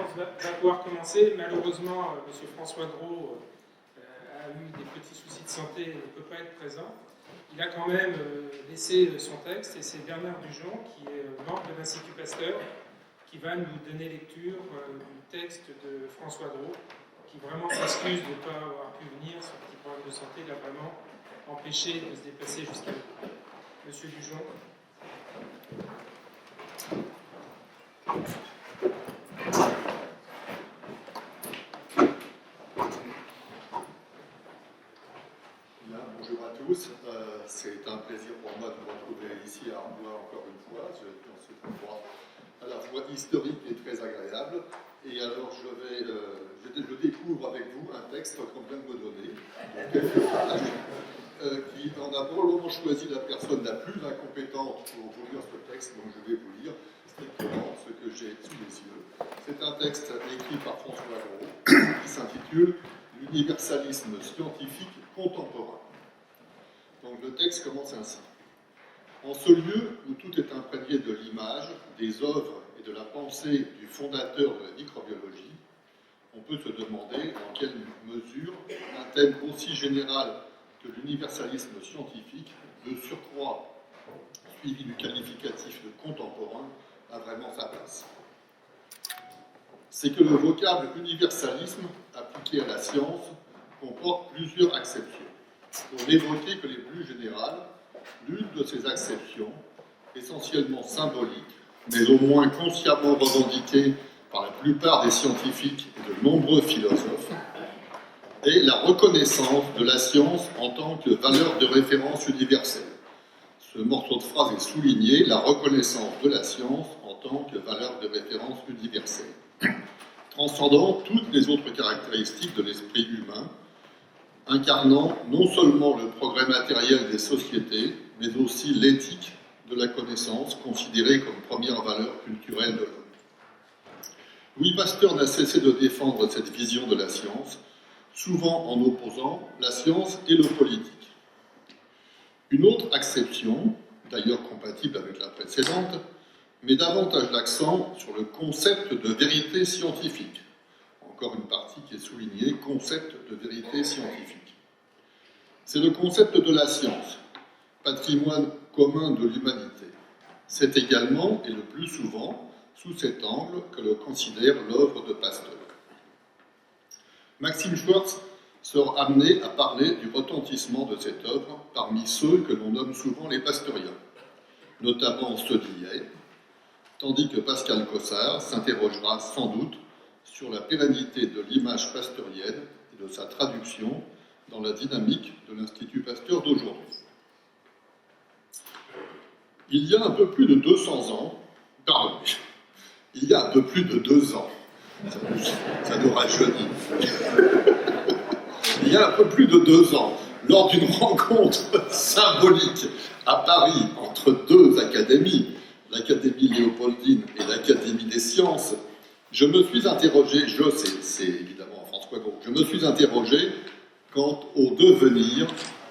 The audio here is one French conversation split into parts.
conférence va pouvoir commencer. Malheureusement, M. François Gros a eu des petits soucis de santé et ne peut pas être présent. Il a quand même laissé son texte, et c'est Bernard Dujon, qui est membre de l'Institut Pasteur, qui va nous donner lecture du texte de François Gros, qui vraiment s'excuse de ne pas avoir pu venir. Son petit problème de santé l'a vraiment empêché de se déplacer jusqu'à nous. Monsieur Dujon. Bonjour à tous, c'est un plaisir pour moi de vous retrouver ici à Arbois encore une fois, dans cet endroit à la fois historique et très agréable. Et alors je découvre avec vous un texte qu'on vient de me donner, qui en a probablement choisi la personne la plus incompétente pour vous lire ce texte, donc je vais vous lire strictement ce que j'ai sous les yeux. C'est un texte écrit par François Gros qui s'intitule « L'universalisme scientifique contemporain ». Donc le texte commence ainsi. En ce lieu où tout est imprégné de l'image, des œuvres et de la pensée du fondateur de la microbiologie, on peut se demander en quelle mesure un thème aussi général que l'universalisme scientifique, de surcroît suivi du qualificatif de contemporain, a vraiment sa place. C'est que le vocable universalisme appliqué à la science comporte plusieurs acceptions. Pour n'évoquer que les plus générales, l'une de ces acceptions, essentiellement symbolique, mais au moins consciemment revendiquée par la plupart des scientifiques et de nombreux philosophes, est la reconnaissance de la science en tant que valeur de référence universelle. Ce morceau de phrase est souligné, la reconnaissance de la science en tant que valeur de référence universelle, transcendant toutes les autres caractéristiques de l'esprit humain, incarnant non seulement le progrès matériel des sociétés, mais aussi l'éthique de la connaissance, considérée comme première valeur culturelle de l'homme. Louis Pasteur n'a cessé de défendre cette vision de la science, souvent en opposant la science et le politique. Une autre acception, d'ailleurs compatible avec la précédente, met davantage l'accent sur le concept de vérité scientifique. Encore une partie qui est soulignée, concept de vérité scientifique. C'est le concept de la science, patrimoine commun de l'humanité. C'est également, et le plus souvent, sous cet angle que le considère l'œuvre de Pasteur. Maxime Schwartz sera amené à parler du retentissement de cette œuvre parmi ceux que l'on nomme souvent les pasteuriens, notamment ceux d'hier, tandis que Pascal Cossard s'interrogera sans doute sur la pérennité de l'image pasteurienne et de sa traduction dans la dynamique de l'Institut Pasteur d'aujourd'hui. Il y a un peu plus de 200 ans, pardon, il y a un peu plus de 2 ans, ça nous rajeunit, il y a un peu plus de 2 ans, lors d'une rencontre symbolique à Paris entre deux académies, l'Académie Léopoldine et l'Académie des sciences, je me suis interrogé, c'est évidemment François Gros, je me suis interrogé quant au devenir,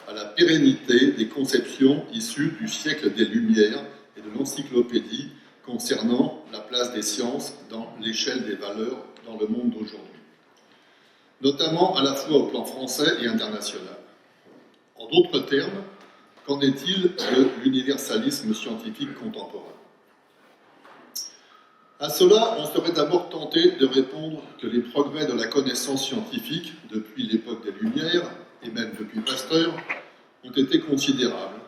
à la pérennité des conceptions issues du siècle des Lumières et de l'encyclopédie concernant la place des sciences dans l'échelle des valeurs dans le monde d'aujourd'hui, notamment à la fois au plan français et international. En d'autres termes, qu'en est-il de l'universalisme scientifique contemporain ? À cela, on serait d'abord tenté de répondre que les progrès de la connaissance scientifique, depuis l'époque des Lumières, et même depuis Pasteur, ont été considérables,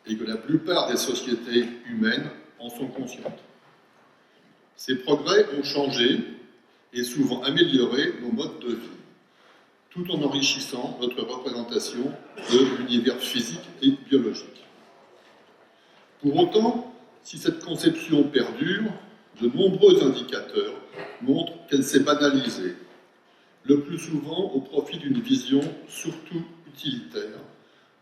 et que la plupart des sociétés humaines en sont conscientes. Ces progrès ont changé, et souvent amélioré, nos modes de vie, tout en enrichissant notre représentation de l'univers physique et biologique. Pour autant, si cette conception perdure, de nombreux indicateurs montrent qu'elle s'est banalisée, le plus souvent au profit d'une vision surtout utilitaire,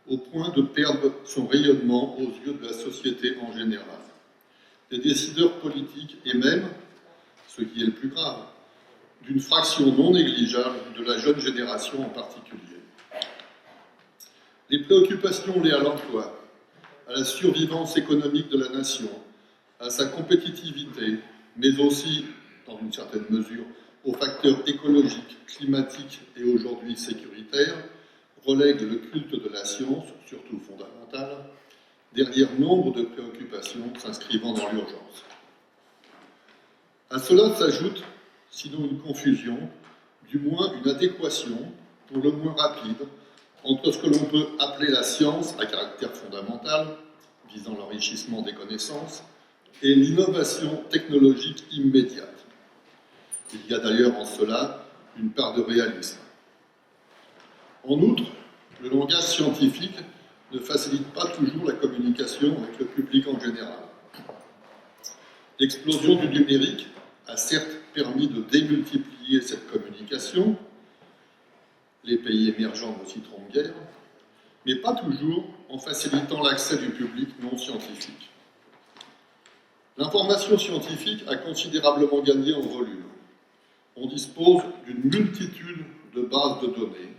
au point de perdre son rayonnement aux yeux de la société en général, des décideurs politiques et même, ce qui est le plus grave, d'une fraction non négligeable de la jeune génération en particulier. Les préoccupations liées à l'emploi, à la survivance économique de la nation, à sa compétitivité, mais aussi dans une certaine mesure, aux facteurs écologiques, climatiques et aujourd'hui sécuritaires, relègue le culte de la science, surtout fondamentale, derrière nombre de préoccupations s'inscrivant dans l'urgence. À cela s'ajoute, sinon une confusion, du moins une adéquation, pour le moins rapide, entre ce que l'on peut appeler la science à caractère fondamental, visant l'enrichissement des connaissances, et l'innovation technologique immédiate. Il y a d'ailleurs en cela une part de réalisme. En outre, le langage scientifique ne facilite pas toujours la communication avec le public en général. L'explosion du numérique a certes permis de démultiplier cette communication, les pays émergents ne citeront guère, mais pas toujours en facilitant l'accès du public non scientifique. L'information scientifique a considérablement gagné en volume. On dispose d'une multitude de bases de données,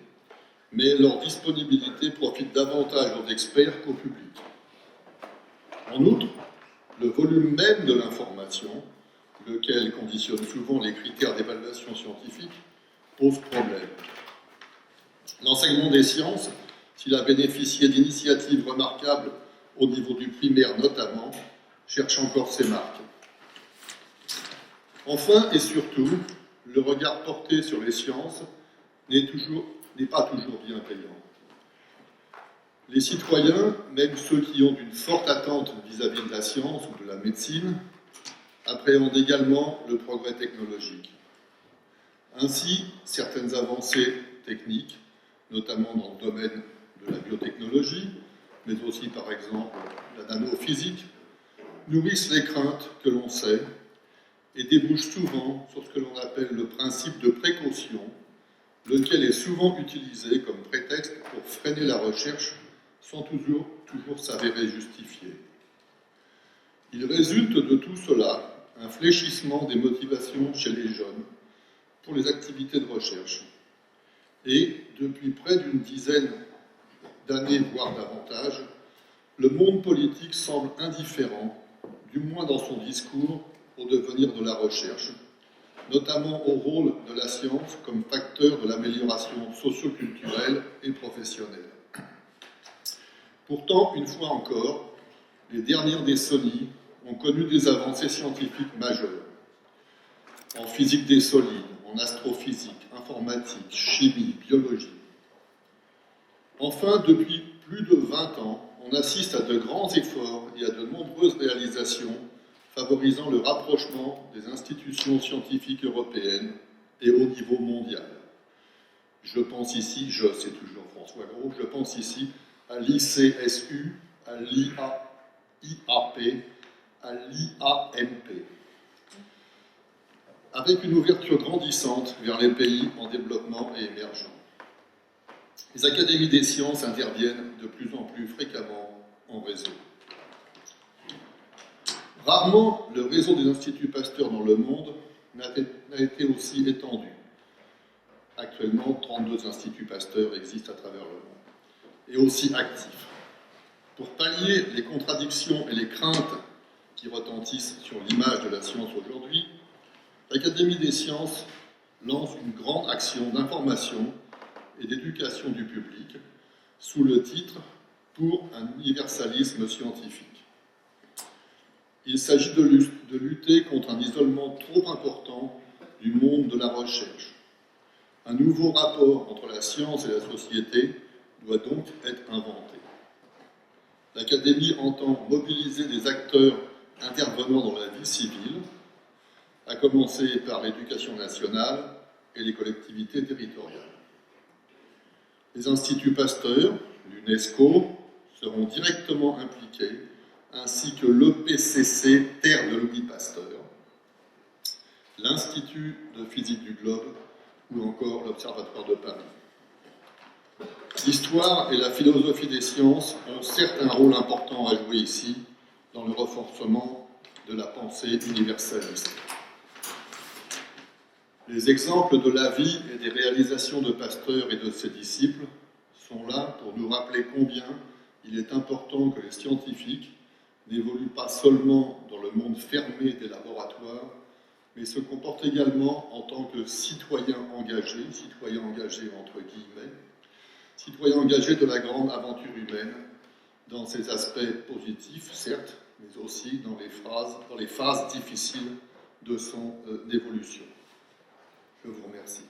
mais leur disponibilité profite davantage aux experts qu'au public. En outre, le volume même de l'information, lequel conditionne souvent les critères d'évaluation scientifique, pose problème. L'enseignement des sciences, s'il a bénéficié d'initiatives remarquables au niveau du primaire notamment, cherche encore ses marques. Enfin et surtout, le regard porté sur les sciences n'est pas toujours bienveillant. Les citoyens, même ceux qui ont une forte attente vis-à-vis de la science ou de la médecine, appréhendent également le progrès technologique. Ainsi, certaines avancées techniques, notamment dans le domaine de la biotechnologie, mais aussi par exemple la nanophysique, nourrissent les craintes que l'on sait et débouchent souvent sur ce que l'on appelle le principe de précaution, lequel est souvent utilisé comme prétexte pour freiner la recherche sans toujours s'avérer justifié. Il résulte de tout cela un fléchissement des motivations chez les jeunes pour les activités de recherche. Et depuis près d'une dizaine d'années, voire davantage, le monde politique semble indifférent, du moins dans son discours, au devenir de la recherche, notamment au rôle de la science comme facteur de l'amélioration socio-culturelle et professionnelle. Pourtant, une fois encore, les dernières décennies ont connu des avancées scientifiques majeures. En physique des solides, en astrophysique, informatique, chimie, biologie. Enfin, depuis plus de 20 ans, on assiste à de grands efforts et à de nombreuses réalisations favorisant le rapprochement des institutions scientifiques européennes et au niveau mondial. Je pense ici, c'est toujours François Gros, je pense ici à l'ICSU, à l'IAP, à l'IAMP, avec une ouverture grandissante vers les pays en développement et émergents. Les académies des sciences interviennent de plus en plus fréquemment en réseau. Rarement le réseau des instituts Pasteur dans le monde n'a été aussi étendu. Actuellement, 32 instituts Pasteur existent à travers le monde, et aussi actifs. Pour pallier les contradictions et les craintes qui retentissent sur l'image de la science aujourd'hui, l'Académie des sciences lance une grande action d'information et d'éducation du public sous le titre « Pour un universalisme scientifique ». Il s'agit de lutter contre un isolement trop important du monde de la recherche. Un nouveau rapport entre la science et la société doit donc être inventé. L'Académie entend mobiliser des acteurs intervenant dans la vie civile, à commencer par l'éducation nationale et les collectivités territoriales. Les instituts Pasteur, l'UNESCO, seront directement impliqués, ainsi que l'EPCC Terre de Louis Pasteur, l'Institut de physique du globe ou encore l'Observatoire de Paris. L'histoire et la philosophie des sciences ont certes un rôle important à jouer ici dans le renforcement de la pensée universaliste. Les exemples de la vie et des réalisations de Pasteur et de ses disciples sont là pour nous rappeler combien il est important que les scientifiques n'évoluent pas seulement dans le monde fermé des laboratoires, mais se comporte également en tant que citoyen engagé entre guillemets, citoyen engagé de la grande aventure humaine, dans ses aspects positifs, certes, mais aussi dans les phases difficiles de son évolution. Je vous remercie.